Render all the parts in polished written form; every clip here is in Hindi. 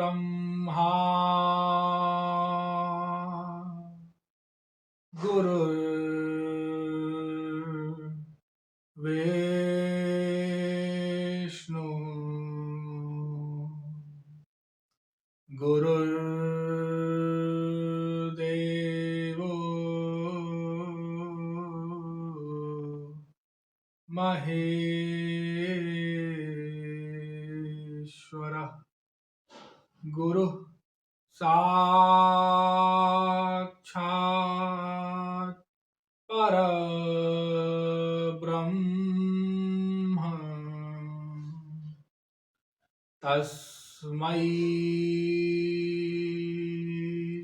ब्रह्मा गुरुर्विष्णु गुरुर्देवो महेश्वरः गुरुः साक्षात् परब्रह्म तस्मै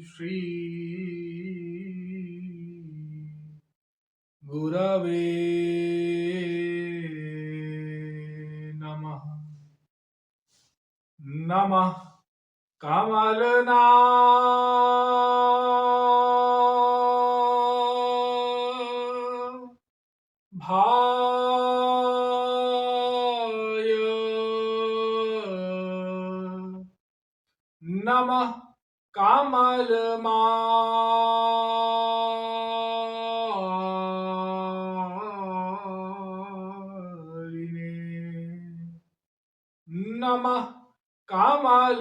श्री गुरवे नमः। नमः कमलना भाय नमः कमलमालिने नमः कमलपादाय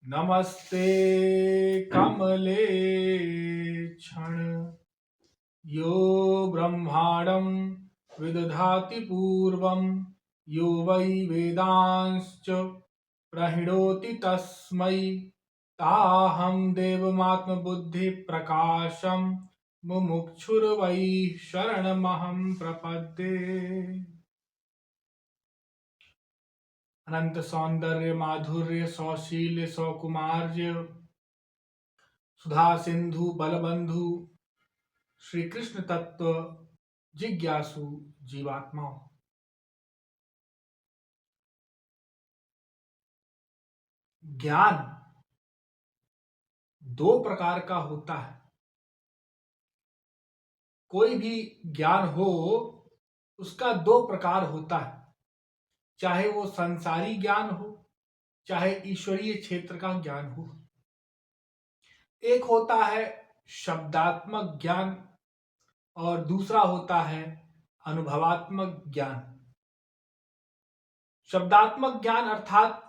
नमस्ते कमलेक्षण यो ब्रह्माणं विदधाति पूर्वं यो वै वेदांश्च प्रणोति तस्मै ताहं देवमात्मबुद्धिप्रकाशं मुमुक्षुर्वै शरणमहं प्रपद्ये। अनंत सौंदर्य माधुर्य सौशील्य सौकुमार्य सुधा सिंधु बलबंधु श्री कृष्ण तत्व जिज्ञासु जीवात्माओं, ज्ञान दो प्रकार का होता है। कोई भी ज्ञान हो उसका दो प्रकार होता है, चाहे वो संसारी ज्ञान हो चाहे ईश्वरीय क्षेत्र का ज्ञान हो। एक होता है शब्दात्मक ज्ञान और दूसरा होता है अनुभवात्मक ज्ञान। शब्दात्मक ज्ञान अर्थात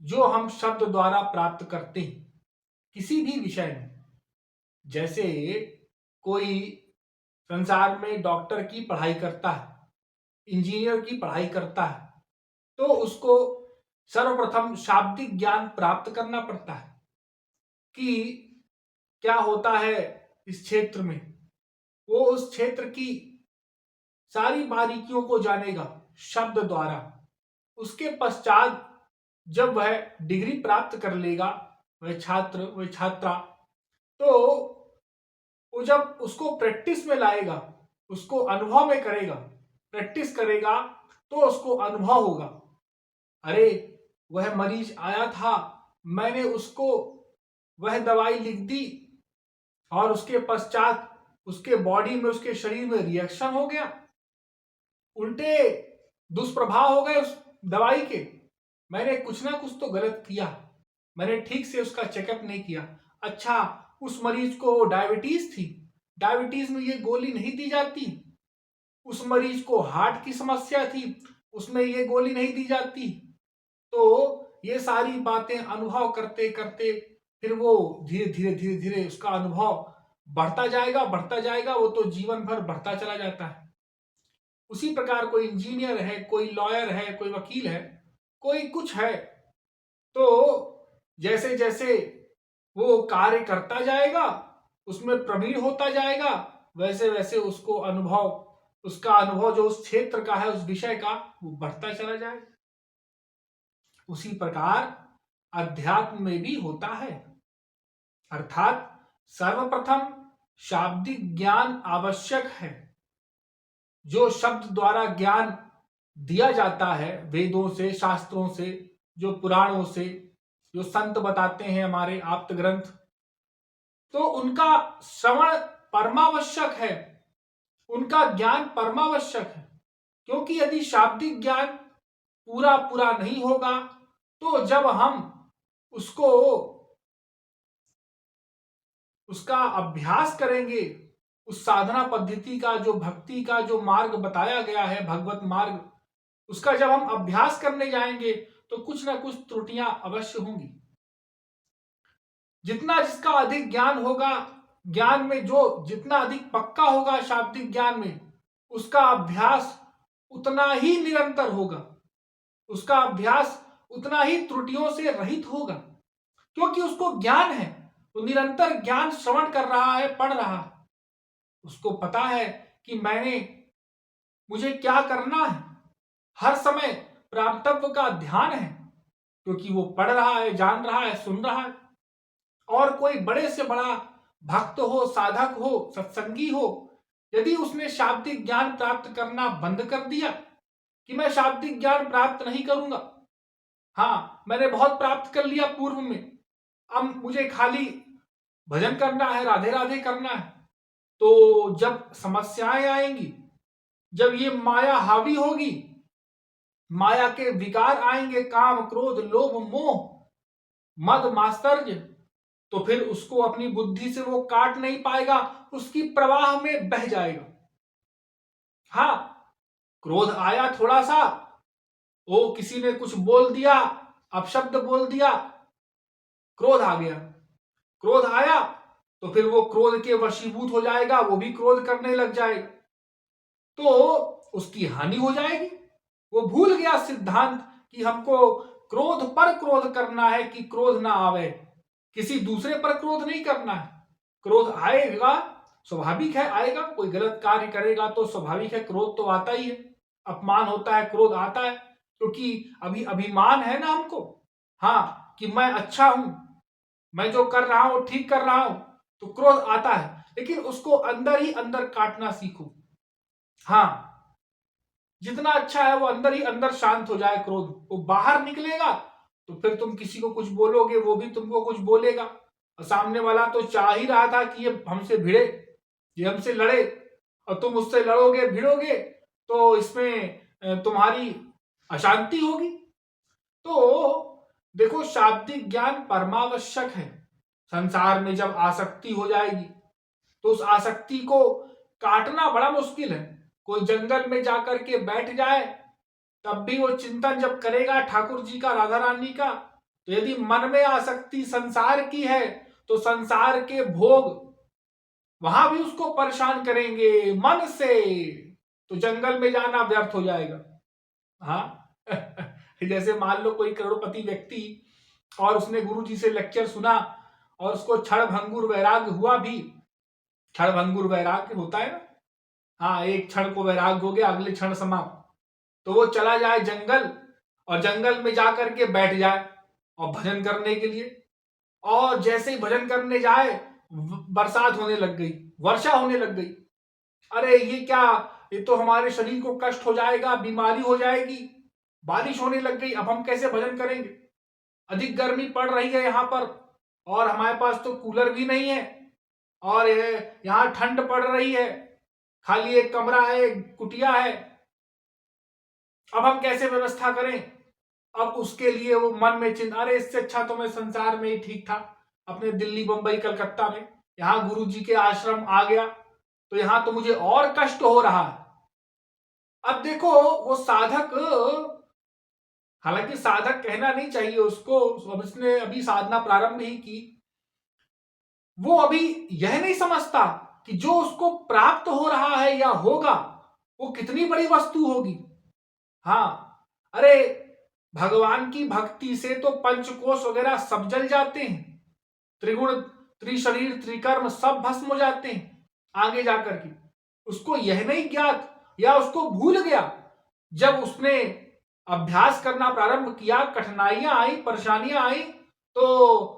जो हम शब्द द्वारा प्राप्त करते हैं किसी भी विषय में। जैसे कोई संसार में डॉक्टर की पढ़ाई करता है, इंजीनियर की पढ़ाई करता है, तो उसको सर्वप्रथम शाब्दिक ज्ञान प्राप्त करना पड़ता है कि क्या होता है इस क्षेत्र में। वो उस क्षेत्र की सारी बारीकियों को जानेगा शब्द द्वारा। उसके पश्चात जब वह डिग्री प्राप्त कर लेगा, वह छात्र वह छात्रा, तो वो जब उसको प्रैक्टिस में लाएगा, उसको अनुभव में करेगा, प्रैक्टिस करेगा, तो उसको अनुभव होगा। अरे वह मरीज आया था, मैंने उसको वह दवाई लिख दी और उसके पश्चात उसके बॉडी में, उसके शरीर में रिएक्शन हो गया, उल्टे दुष्प्रभाव हो गए उस दवाई के। मैंने कुछ ना कुछ तो गलत किया, मैंने ठीक से उसका चेकअप नहीं किया। अच्छा, उस मरीज को डायबिटीज थी, डायबिटीज में ये गोली नहीं दी जाती। उस मरीज को हार्ट की समस्या थी, उसमें ये गोली नहीं दी जाती। तो ये सारी बातें अनुभव करते करते फिर वो धीरे धीरे धीरे धीरे उसका अनुभव बढ़ता जाएगा, वो तो जीवन भर बढ़ता चला जाता है। उसी प्रकार कोई इंजीनियर है, कोई लॉयर है, कोई वकील है, कोई कुछ है, तो जैसे जैसे वो कार्य करता जाएगा, उसमें प्रवीण होता जाएगा, वैसे वैसे उसको उसका अनुभव जो उस क्षेत्र का है, उस विषय का, वो बढ़ता चला जाएगा। उसी प्रकार अध्यात्म में भी होता है। अर्थात सर्वप्रथम शाब्दिक ज्ञान आवश्यक है। जो शब्द द्वारा ज्ञान दिया जाता है, वेदों से, शास्त्रों से, जो पुराणों से, जो संत बताते हैं, हमारे आप्त ग्रंथ, तो उनका श्रवण परमावश्यक है। उनका ज्ञान परमावश्यक है, क्योंकि यदि शाब्दिक ज्ञान पूरा पूरा नहीं होगा तो जब हम उसको उसका अभ्यास करेंगे, उस साधना पद्धति का, जो भक्ति का जो मार्ग बताया गया है, भगवत मार्ग, उसका जब हम अभ्यास करने जाएंगे तो कुछ ना कुछ त्रुटियां अवश्य होंगी। जितना जिसका अधिक ज्ञान होगा, ज्ञान में जो जितना अधिक पक्का होगा शाब्दिक ज्ञान में, उसका अभ्यास उतना ही निरंतर होगा, उसका अभ्यास उतना ही त्रुटियों से रहित होगा, क्योंकि उसको ज्ञान है, वो निरंतर ज्ञान श्रवण कर रहा है, पढ़ रहा है, उसको पता है कि मुझे क्या करना है, हर समय प्राप्तव्य का ध्यान है, क्योंकि वो पढ़ रहा है, जान रहा है, सुन रहा है। और कोई बड़े से बड़ा भक्त हो, साधक हो, सत्संगी हो, यदि उसने शाब्दिक ज्ञान प्राप्त करना बंद कर दिया कि मैं शाब्दिक ज्ञान प्राप्त नहीं करूंगा, हाँ मैंने बहुत प्राप्त कर लिया पूर्व में, अब मुझे खाली भजन करना है, राधे राधे करना है, तो जब समस्याएं आएंगी, जब ये माया हावी होगी, माया के विकार आएंगे, काम क्रोध लोभ मोह मद मात्सर्य, तो फिर उसको अपनी बुद्धि से वो काट नहीं पाएगा, उसकी प्रवाह में बह जाएगा। हाँ, क्रोध आया थोड़ा सा, वो किसी ने कुछ बोल दिया, अपशब्द बोल दिया, क्रोध आ गया, क्रोध आया तो फिर वो क्रोध के वशीभूत हो जाएगा, वो भी क्रोध करने लग जाएगा, तो उसकी हानि हो जाएगी। वो भूल गया सिद्धांत कि हमको क्रोध पर क्रोध करना है कि क्रोध ना आवे, किसी दूसरे पर क्रोध नहीं करना है। क्रोध आएगा, स्वाभाविक है आएगा, कोई गलत कार्य करेगा तो स्वाभाविक है क्रोध तो आता ही है, अपमान होता है क्रोध आता है, क्योंकि अभी अभिमान है ना हमको, हाँ कि मैं अच्छा हूं, मैं जो कर रहा हूं ठीक कर रहा हूं, तो क्रोध आता है, लेकिन उसको अंदर ही अंदर काटना सीखो। हाँ, जितना अच्छा है वो अंदर ही अंदर शांत हो जाए क्रोध, वो बाहर निकलेगा तो फिर तुम किसी को कुछ बोलोगे, वो भी तुमको कुछ बोलेगा, और सामने वाला तो चाह ही रहा था कि ये हमसे भिड़े, ये हमसे लड़े, और तुम उससे लड़ोगे भिड़ोगे तो इसमें तुम्हारी अशांति होगी। तो देखो, शाब्दिक ज्ञान परमावश्यक है। संसार में जब आसक्ति हो जाएगी तो उस आसक्ति को काटना बड़ा मुश्किल है। कोई जंगल में जाकर के बैठ जाए, तब भी वो चिंतन जब करेगा ठाकुर जी का, राधा रानी का, तो यदि मन में आसक्ति संसार की है तो संसार के भोग वहां भी उसको परेशान करेंगे मन से, तो जंगल में जाना व्यर्थ हो जाएगा। हाँ जैसे मान लो कोई करोड़पति व्यक्ति और उसने गुरु जी से लेक्चर सुना और उसको क्षण भंगुर वैराग्य हुआ भी, क्षण भंगुर वैराग्य होता है ना, हाँ एक क्षण को वैराग्य हो गया, अगले क्षण समाप्त, तो वो चला जाए जंगल और जंगल में जाकर के बैठ जाए और भजन करने के लिए, और जैसे ही भजन करने जाए बरसात होने लग गई, वर्षा होने लग गई। अरे ये क्या, ये तो हमारे शरीर को कष्ट हो जाएगा, बीमारी हो जाएगी, बारिश होने लग गई, अब हम कैसे भजन करेंगे, अधिक गर्मी पड़ रही है यहाँ पर, और हमारे पास तो कूलर भी नहीं है, और यहाँ ठंड पड़ रही है, खाली एक कमरा है, एक कुटिया है, अब हम कैसे व्यवस्था करें। अब उसके लिए वो मन में चिंता, अरे इससे अच्छा तो मैं संसार में ही ठीक था, अपने दिल्ली बंबई कलकत्ता में, यहाँ गुरु जी के आश्रम आ गया तो यहाँ तो मुझे और कष्ट हो रहा है। अब देखो वो साधक, हालांकि साधक कहना नहीं चाहिए उसको, अब इसने अभी साधना प्रारंभ ही की, वो अभी यह नहीं समझता कि जो उसको प्राप्त हो रहा है या होगा वो कितनी बड़ी वस्तु होगी। हाँ, अरे भगवान की भक्ति से तो पंचकोश वगैरह सब जल जाते हैं, त्रिगुण त्रिशरीर त्रिकर्म सब भस्म हो जाते हैं आगे जाकर के, उसको यह नहीं ज्ञात या उसको भूल गया। जब उसने अभ्यास करना प्रारंभ किया, कठिनाइयां आई, परेशानियां आई, तो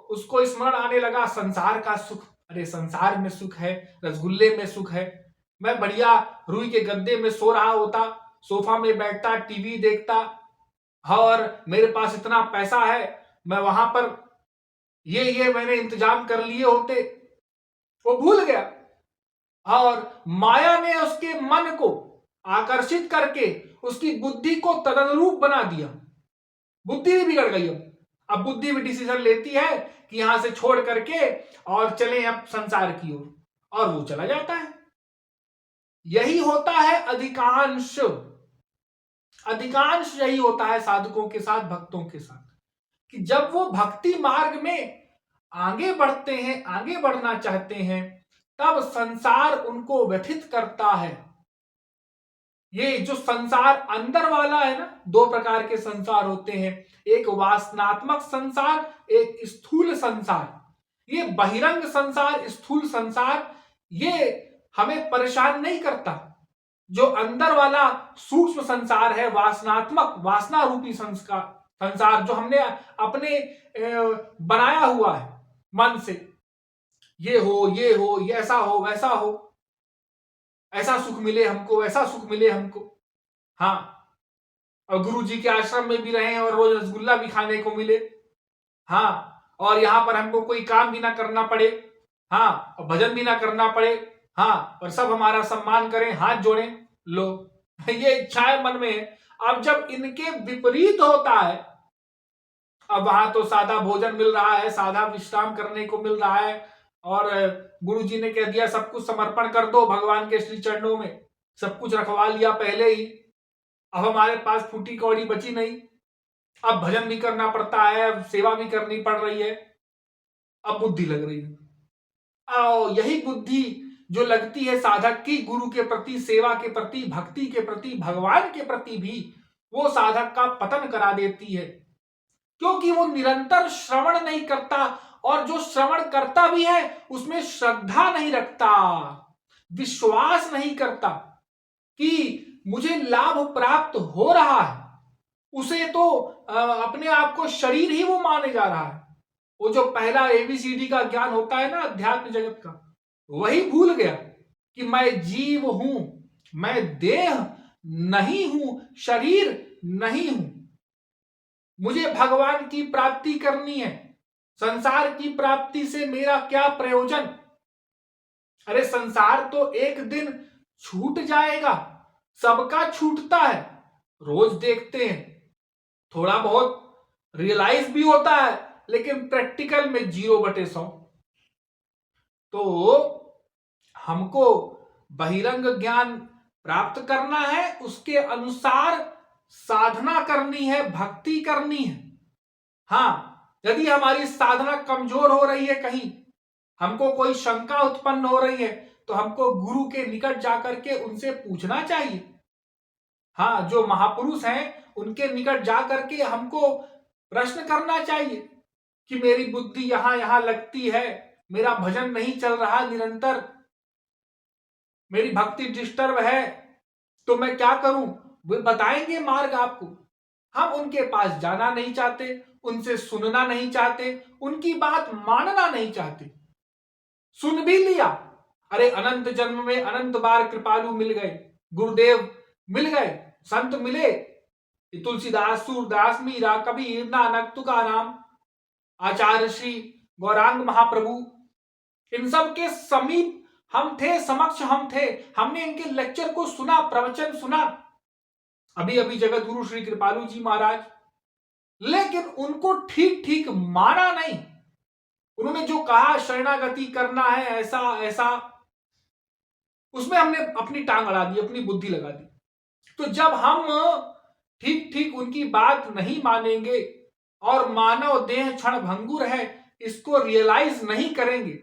उसको स्मरण आने लगा संसार का सुख, अरे संसार में सुख है, रसगुल्ले में सुख है, मैं बढ़िया रुई के गद्दे में सो रहा होता, सोफा में बैठता, टीवी देखता, और मेरे पास इतना पैसा है, मैं वहां पर ये मैंने इंतजाम कर लिए होते। वो भूल गया, और माया ने उसके मन को आकर्षित करके उसकी बुद्धि को तदनुरूप बना दिया। बुद्धि भी बिगड़ गई। अब बुद्धि भी डिसीजन लेती है कि यहां से छोड़ करके और चले अब संसार की ओर, और वो चला जाता है। यही होता है अधिकांश यही होता है साधकों के साथ, भक्तों के साथ, कि जब वो भक्ति मार्ग में आगे बढ़ते हैं, आगे बढ़ना चाहते हैं, तब संसार उनको व्यथित करता है। ये जो संसार अंदर वाला है ना, दो प्रकार के संसार होते हैं, एक वासनात्मक संसार, एक स्थूल संसार। ये बहिरंग संसार, स्थूल संसार, ये हमें परेशान नहीं करता। जो अंदर वाला सूक्ष्म संसार है, वासनात्मक, वासना रूपी संसार जो हमने अपने बनाया हुआ है मन से, ये हो, ये हो, ये ऐसा हो, वैसा हो, ऐसा सुख मिले हमको, ऐसा सुख मिले हमको। हाँ, और गुरु जी के आश्रम में भी रहे और रोज रसगुल्ला भी खाने को मिले। हाँ, और यहां पर हमको कोई काम भी ना करना पड़े। हाँ, और भजन भी ना करना पड़े। हाँ, और सब हमारा सम्मान करें, हाथ जोड़ें। लो, ये इच्छाएं मन में है। अब जब इनके विपरीत होता है, अब वहां तो सादा भोजन मिल रहा है, सादा विश्राम करने को मिल रहा है, और गुरु जी ने कह दिया सब कुछ समर्पण कर दो भगवान के श्री चरणों में, सब कुछ रखवा लिया पहले ही, अब हमारे पास फूटी कौड़ी बची नहीं, अब भजन भी करना पड़ता है, अब सेवा भी करनी पड़ रही है, अब बुद्धि लग रही है। आओ, यही बुद्धि जो लगती है साधक की गुरु के प्रति, सेवा के प्रति, भक्ति के प्रति, भगवान के प्रति भी, वो साधक का पतन करा देती है, क्योंकि वो निरंतर श्रवण नहीं करता, और जो श्रवण करता भी है उसमें श्रद्धा नहीं रखता, विश्वास नहीं करता कि मुझे लाभ प्राप्त हो रहा है। उसे तो अपने आप को शरीर ही वो माने जा रहा है। वो जो पहला एबीसीडी का ज्ञान होता है ना अध्यात्म जगत का, वही भूल गया कि मैं जीव हूं, मैं देह नहीं हूं, शरीर नहीं हूं, मुझे भगवान की प्राप्ति करनी है, संसार की प्राप्ति से मेरा क्या प्रयोजन। अरे संसार तो एक दिन छूट जाएगा, सबका छूटता है, रोज देखते हैं, थोड़ा बहुत रियलाइज भी होता है, लेकिन प्रैक्टिकल में 0/100। तो हमको बहिरंग ज्ञान प्राप्त करना है, उसके अनुसार साधना करनी है, भक्ति करनी है। हाँ, यदि हमारी साधना कमजोर हो रही है, कहीं हमको कोई शंका उत्पन्न हो रही है, तो हमको गुरु के निकट जाकर के उनसे पूछना चाहिए। हाँ, जो महापुरुष हैं उनके निकट जाकर के हमको प्रश्न करना चाहिए कि मेरी बुद्धि यहां यहां लगती है, मेरा भजन नहीं चल रहा निरंतर, मेरी भक्ति डिस्टर्ब है, तो मैं क्या करूं। वे बताएंगे मार्ग आपको। हम उनके पास जाना नहीं चाहते, उनसे सुनना नहीं चाहते, उनकी बात मानना नहीं चाहते। सुन भी लिया, अरे अनंत जन्म में अनंत बार कृपालु मिल गए, गुरुदेव मिल गए, संत मिले, तुलसीदास, सूरदास, मीरा, कबीर, नानक, तुकाराम, आचार्य श्री गौरांग महाप्रभु, इन सब के समीप हम थे, समक्ष हम थे, हमने इनके लेक्चर को सुना, प्रवचन सुना, अभी अभी जगत गुरु श्री कृपालु जी महाराज, लेकिन उनको ठीक ठीक माना नहीं। उन्होंने जो कहा शरणागति करना है, ऐसा ऐसा, उसमें हमने अपनी टांग अड़ा दी, अपनी बुद्धि लगा दी। तो जब हम ठीक ठीक उनकी बात नहीं मानेंगे और मानव देह क्षण भंगुर है इसको रियलाइज नहीं करेंगे,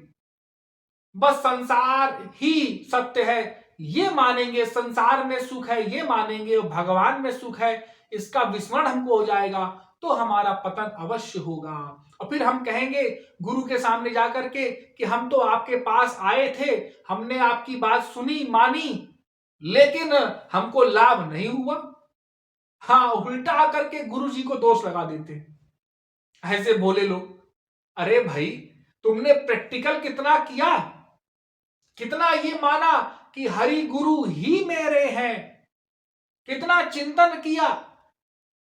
बस संसार ही सत्य है ये मानेंगे, संसार में सुख है ये मानेंगे, भगवान में सुख है इसका विस्मरण हमको हो जाएगा, तो हमारा पतन अवश्य होगा। और फिर हम कहेंगे गुरु के सामने जाकर के कि हम तो आपके पास आए थे, हमने आपकी बात सुनी, मानी, लेकिन हमको लाभ नहीं हुआ। हाँ, उल्टा आकर के गुरु जी को दोष लगा देते हैं ऐसे भोले लोग। अरे भाई, तुमने प्रैक्टिकल कितना किया, कितना ये माना कि हरि गुरु ही मेरे हैं, कितना चिंतन किया,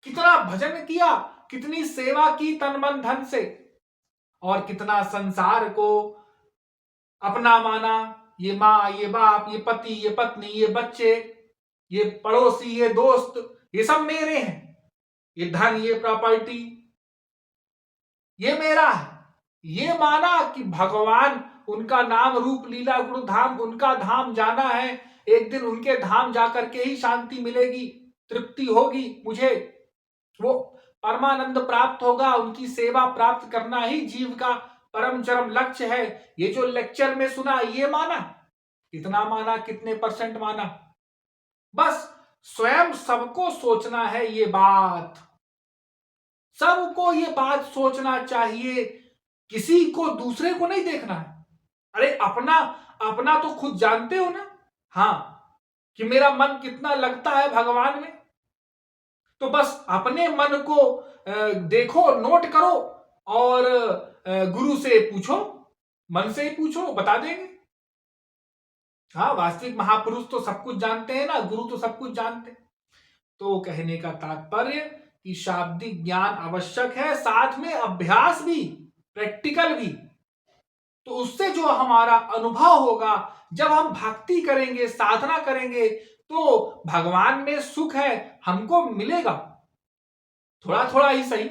कितना भजन किया, कितनी सेवा की तन मन धन से, और कितना संसार को अपना माना, ये माँ, ये बाप, ये पति, ये पत्नी, ये बच्चे, ये पड़ोसी, ये दोस्त, ये सब मेरे हैं। ये धन, ये प्रॉपर्टी, ये मेरा है। ये माना कि भगवान, उनका नाम रूप लीला गुण धाम, उनका धाम जाना है। एक दिन उनके धाम जाकर के ही शांति मिलेगी, तृप्ति होगी मुझे, वो परमानंद प्राप्त होगा। उनकी सेवा प्राप्त करना ही जीव का परम चरम लक्ष्य है। ये जो लेक्चर में सुना, ये माना, कितना माना, कितने परसेंट माना? बस स्वयं सबको सोचना है ये बात, सबको ये बात सोचना चाहिए। किसी को, दूसरे को नहीं देखना है। अरे अपना अपना तो खुद जानते हो ना, हाँ, कि मेरा मन कितना लगता है भगवान में। तो बस अपने मन को देखो, नोट करो और गुरु से पूछो, मन से ही पूछो, बता देंगे। हाँ, वास्तविक महापुरुष तो सब कुछ जानते हैं ना, गुरु तो सब कुछ जानते हैं। तो कहने का तात्पर्य कि शाब्दिक ज्ञान आवश्यक है, साथ में अभ्यास भी, प्रैक्टिकल भी। तो उससे जो हमारा अनुभव होगा, जब हम भक्ति करेंगे, साधना करेंगे, तो भगवान में सुख है, हमको मिलेगा, थोड़ा थोड़ा ही सही।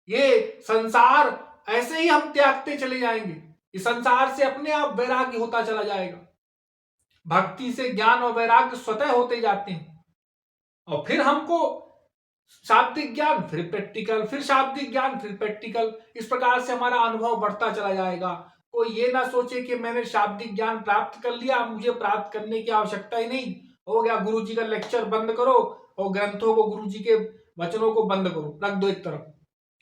ये संसार ऐसे ही हम त्यागते चले जाएंगे, इस संसार से अपने आप वैराग्य होता चला जाएगा। भक्ति से ज्ञान और वैराग्य स्वतः होते जाते हैं, और फिर हमको शाब्दिक ज्ञान, फिर प्रैक्टिकल, फिर शाब्दिक ज्ञान, फिर प्रैक्टिकल, इस प्रकार से हमारा अनुभव बढ़ता चला जाएगा। कोई ये ना सोचे कि मैंने शाब्दिक ज्ञान प्राप्त कर लिया, मुझे प्राप्त करने की आवश्यकता ही नहीं, हो गया, गुरुजी का लेक्चर बंद करो और ग्रंथों को, गुरुजी के वचनों को बंद करो, रख दो एक तरफ।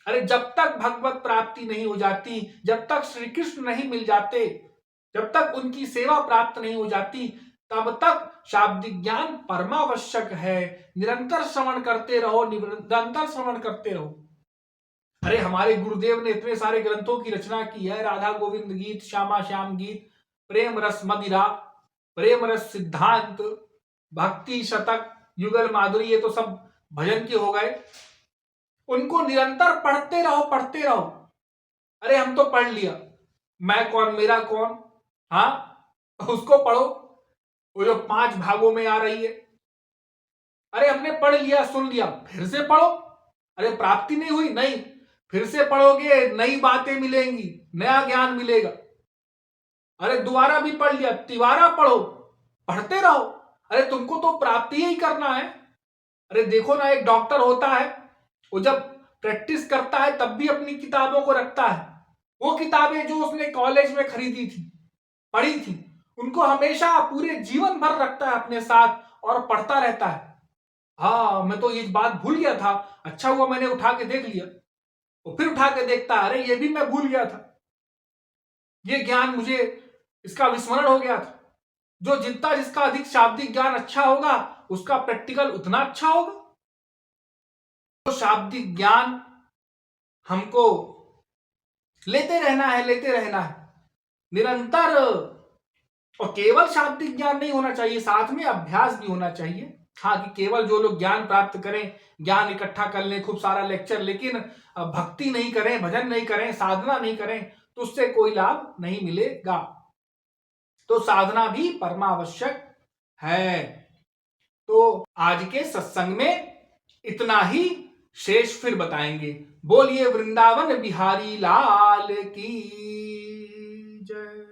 अरे जब तक भगवत प्राप्ति नहीं हो जाती, जब तक श्री कृष्ण नहीं मिल जाते, जब तक उनकी सेवा प्राप्त नहीं हो जाती, तब तक शाब्दिक ज्ञान परमावश्यक है। निरंतर श्रवण करते रहो, निरंतर श्रवण करते रहो। अरे हमारे गुरुदेव ने इतने सारे ग्रंथों की रचना की है, राधा गोविंद गीत, श्यामा श्याम गीत, प्रेम रस मदिरा, प्रेम रस सिद्धांत, भक्ति शतक, युगल माधुरी, ये तो सब भजन के हो गए। उनको निरंतर पढ़ते रहो, पढ़ते रहो। अरे हम तो पढ़ लिया, मैं कौन, मेरा कौन, हाँ, उसको पढ़ो, वो जो 5 भागों में आ रही है। अरे हमने पढ़ लिया, सुन लिया, फिर से पढ़ो। अरे प्राप्ति नहीं हुई, नहीं, फिर से पढ़ोगे, नई बातें मिलेंगी, नया ज्ञान मिलेगा। अरे दोबारा भी पढ़ लिया, तिबारा पढ़ो, पढ़ते रहो। अरे तुमको तो प्राप्ति ही करना है। अरे देखो ना, एक डॉक्टर होता है, वो जब प्रैक्टिस करता है तब भी अपनी किताबों को रखता है। वो किताबें जो उसने कॉलेज में खरीदी थी, पढ़ी थी, उनको हमेशा पूरे जीवन भर रखता है अपने साथ और पढ़ता रहता है। हाँ, मैं तो ये बात भूल गया था, अच्छा हुआ मैंने उठा के देख लिया। वो फिर उठा के देखता है, अरे ये भी मैं भूल गया था, ये ज्ञान मुझे, इसका विस्मरण हो गया था। जो जितना, जिसका अधिक शाब्दिक ज्ञान अच्छा होगा, उसका प्रैक्टिकल उतना अच्छा होगा। तो शाब्दिक ज्ञान हमको लेते रहना है, लेते रहना है निरंतर। और केवल शाब्दिक ज्ञान नहीं होना चाहिए, साथ में अभ्यास भी होना चाहिए। हाँ, कि केवल जो लोग ज्ञान प्राप्त करें, ज्ञान इकट्ठा कर लें, खूब सारा लेक्चर, लेकिन भक्ति नहीं करें, भजन नहीं करें, साधना नहीं करें, तो उससे कोई लाभ नहीं मिलेगा। तो साधना भी परमावश्यक है। तो आज के सत्संग में इतना ही, शेष फिर बताएंगे। बोलिए वृंदावन बिहारी लाल की जय।